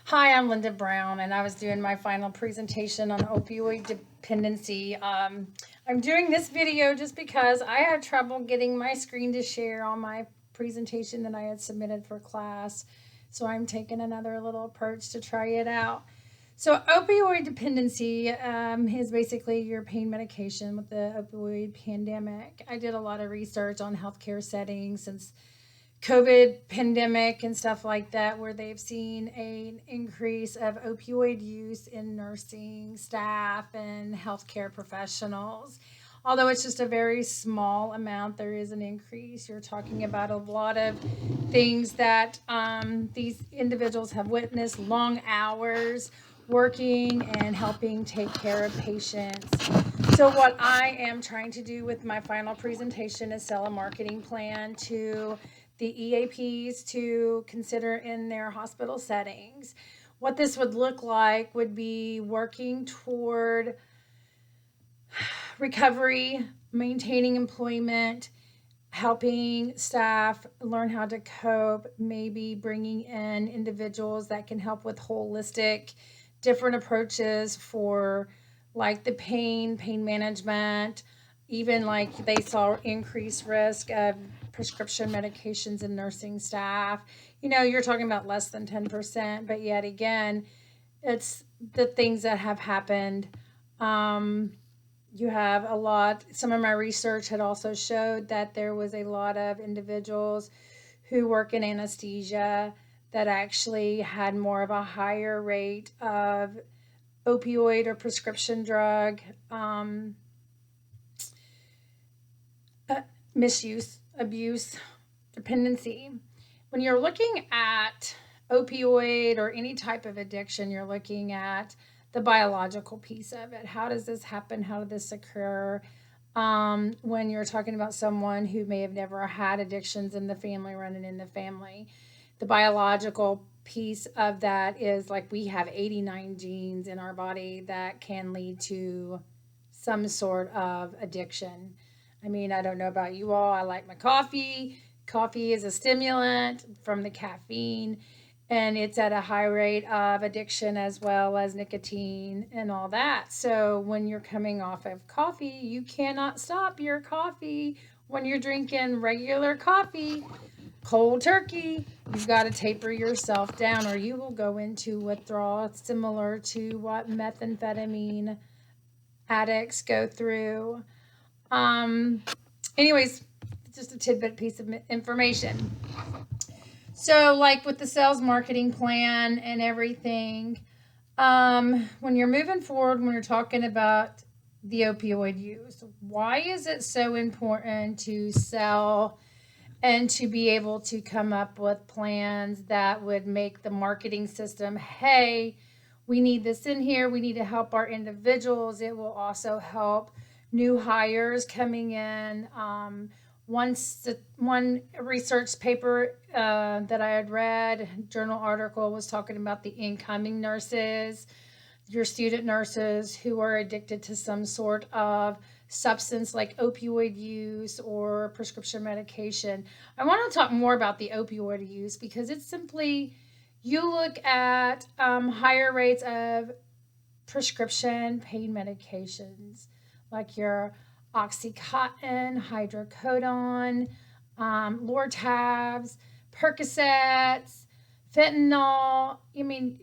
Hi, I'm Linda Brown, and I was doing my final presentation on opioid dependency. I'm doing this video just because I had trouble getting my screen to share on my presentation that I had submitted for class. So I'm taking another little approach to try it out. So opioid dependency is basically your pain medication with the opioid pandemic. I did a lot of research on healthcare settings since COVID pandemic and stuff like that, where they've seen an increase of opioid use in nursing staff and healthcare professionals. Although it's just a very small amount, there is an increase. You're talking about a lot of things that these individuals have witnessed: long hours working and helping take care of patients. So, what I am trying to do with my final presentation is sell a marketing plan to the EAPs to consider in their hospital settings. What this would look like would be working toward recovery, maintaining employment, helping staff learn how to cope, maybe bringing in individuals that can help with holistic, different approaches for like the pain management, even like they saw increased risk of prescription medications in nursing staff. You're talking about less than 10%, but yet again, it's the things that have happened. You have a lot, some of my research had also showed that there was a lot of individuals who work in anesthesia that actually had more of a higher rate of opioid or prescription drug misuse, abuse, dependency. When you're looking at opioid or any type of addiction, you're looking at the biological piece of it. How does this happen? How did this occur? When you're talking about someone who may have never had addictions in the family, running in the family, the biological piece of that is like we have 89 genes in our body that can lead to some sort of addiction. I mean, I don't know about you all. I like my coffee. Coffee is a stimulant from the caffeine, and it's at a high rate of addiction as well as nicotine and all that. So, when you're coming off of coffee, you cannot stop your coffee when you're drinking regular coffee. Cold turkey, you've got to taper yourself down, or you will go into withdrawal similar to what methamphetamine addicts go through. Um, Anyways, just a tidbit piece of information. So, like with the sales marketing plan and everything, when you're moving forward, when you're talking about the opioid use, why is it so important to sell and to be able to come up with plans that would make the marketing system, hey, we need this in here, we need to help our individuals. It will also help new hires coming in. One research paper that I had read, journal article, was talking about the incoming nurses, your student nurses who are addicted to some sort of substance like opioid use or prescription medication. I want to talk more about the opioid use because it's simply, you look at higher rates of prescription pain medications like your Oxycontin, hydrocodone, Lortabs, Percocets, fentanyl. I mean,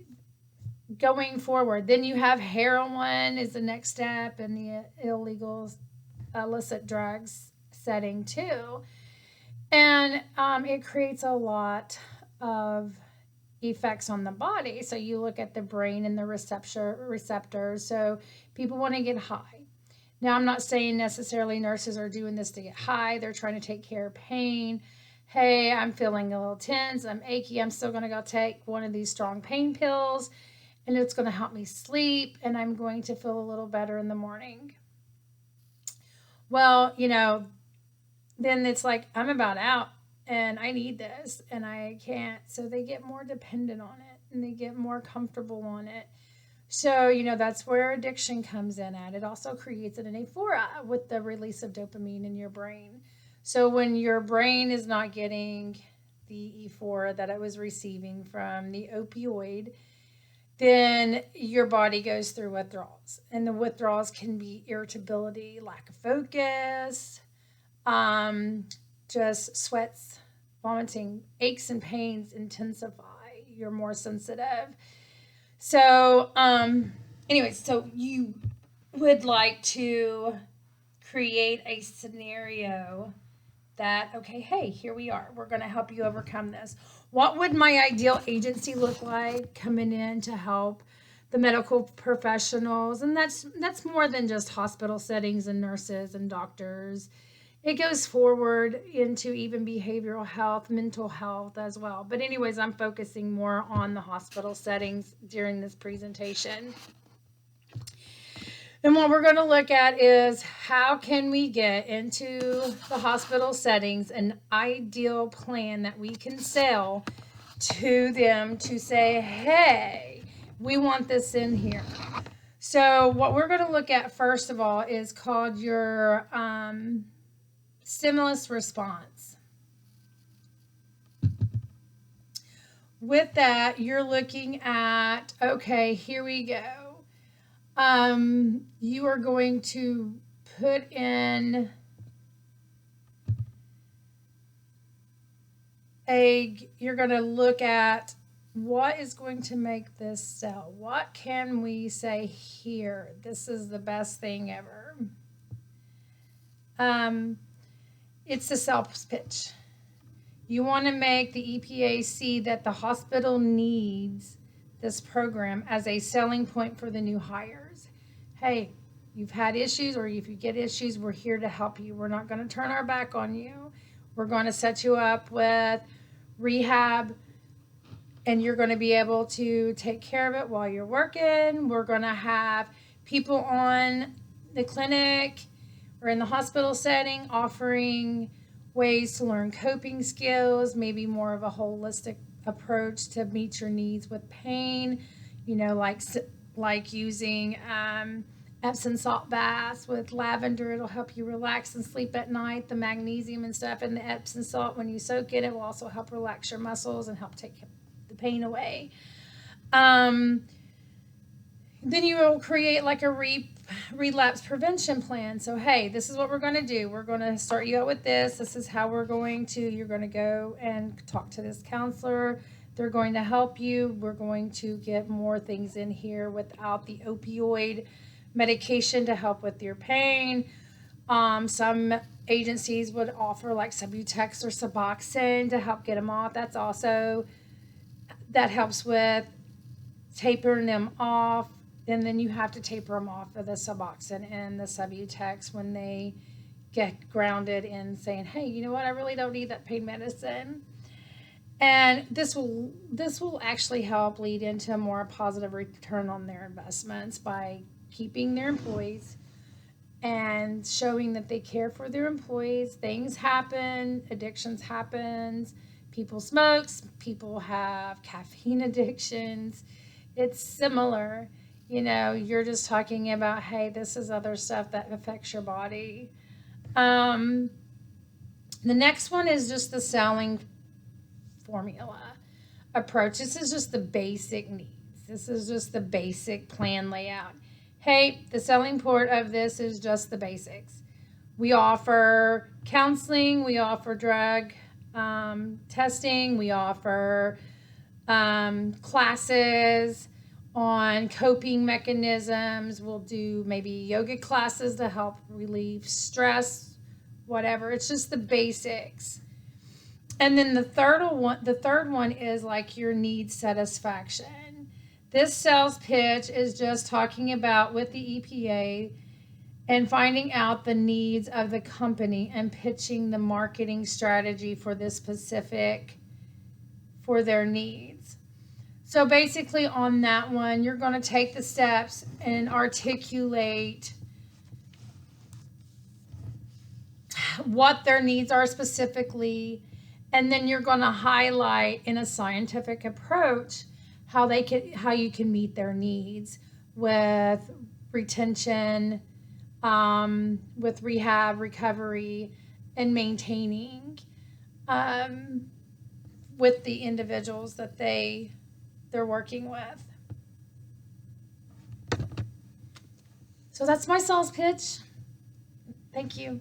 going forward. Then you have heroin is the next step in the illegal illicit drugs setting too. And it creates a lot of effects on the body. So you look at the brain and the receptors. So people want to get high. Now, I'm not saying necessarily nurses are doing this to get high. They're trying to take care of pain. Hey, I'm feeling a little tense. I'm achy. I'm still going to go take one of these strong pain pills, and it's going to help me sleep, and I'm going to feel a little better in the morning. Well, then it's like, I'm about out and I need this and I can't. So they get more dependent on it and they get more comfortable on it. So, that's where addiction comes in at. It also creates an euphoria with the release of dopamine in your brain. So when your brain is not getting the euphoria that it was receiving from the opioid, then your body goes through withdrawals. And the withdrawals can be irritability, lack of focus, um, just sweats, vomiting, aches and pains intensify. You're more sensitive. So, anyways, so you would like to create a scenario that, okay, hey, here we are. We're going to help you overcome this. What would my ideal agency look like coming in to help the medical professionals? And that's more than just hospital settings and nurses and doctors. It goes forward into even behavioral health, mental health as well. But anyways, I'm focusing more on the hospital settings during this presentation. And what we're going to look at is how can we get into the hospital settings an ideal plan that we can sell to them to say, hey, we want this in here. So what we're going to look at first of all is called your stimulus response. With that, you're looking at, okay, here we go. You are going to put in you're going to look at what is going to make this sell. What can we say here? This is the best thing ever. It's the sales pitch. You want to make the EPA see that the hospital needs this program as a selling point for the new hires. Hey, you've had issues, or if you get issues, we're here to help you. We're not going to turn our back on you. We're going to set you up with rehab, and you're going to be able to take care of it while you're working. We're going to have people on the clinic or in the hospital setting offering ways to learn coping skills, maybe more of a holistic approach to meet your needs with pain, like using Epsom salt baths with lavender. It'll help you relax and sleep at night. The magnesium and stuff in the Epsom salt, when you soak it, it will also help relax your muscles and help take the pain away. Then you will create like a relapse prevention plan. So, hey, this is what we're going to do. We're going to start you out with this. This is how you're going to go and talk to this counselor. They're going to help you. We're going to get more things in here without the opioid medication to help with your pain. Some agencies would offer like Subutex or Suboxone to help get them off. That helps with tapering them off. And then you have to taper them off of the Suboxone and the Subutex when they get grounded in saying, hey, you know what, I really don't need that pain medicine. And this will actually help lead into a more positive return on their investments by keeping their employees and showing that they care for their employees. Things happen, addictions happen, people smoke, people have caffeine addictions. It's similar. You're just talking about, hey, this is other stuff that affects your body. The next one is just the selling formula approach. This is just the basic needs. This is just the basic plan layout. Hey, the selling point of this is just the basics. We offer counseling. We offer drug testing. We offer classes on coping mechanisms. We'll do maybe yoga classes to help relieve stress, whatever. It's just the basics. And then the third one is like your need satisfaction. This sales pitch is just talking about with the EPA and finding out the needs of the company and pitching the marketing strategy for this specific, for their needs. So basically on that one, you're going to take the steps and articulate what their needs are specifically, and then you're going to highlight in a scientific approach how you can meet their needs with retention, with rehab, recovery, and maintaining with the individuals that they're working with. So that's my sales pitch. Thank you.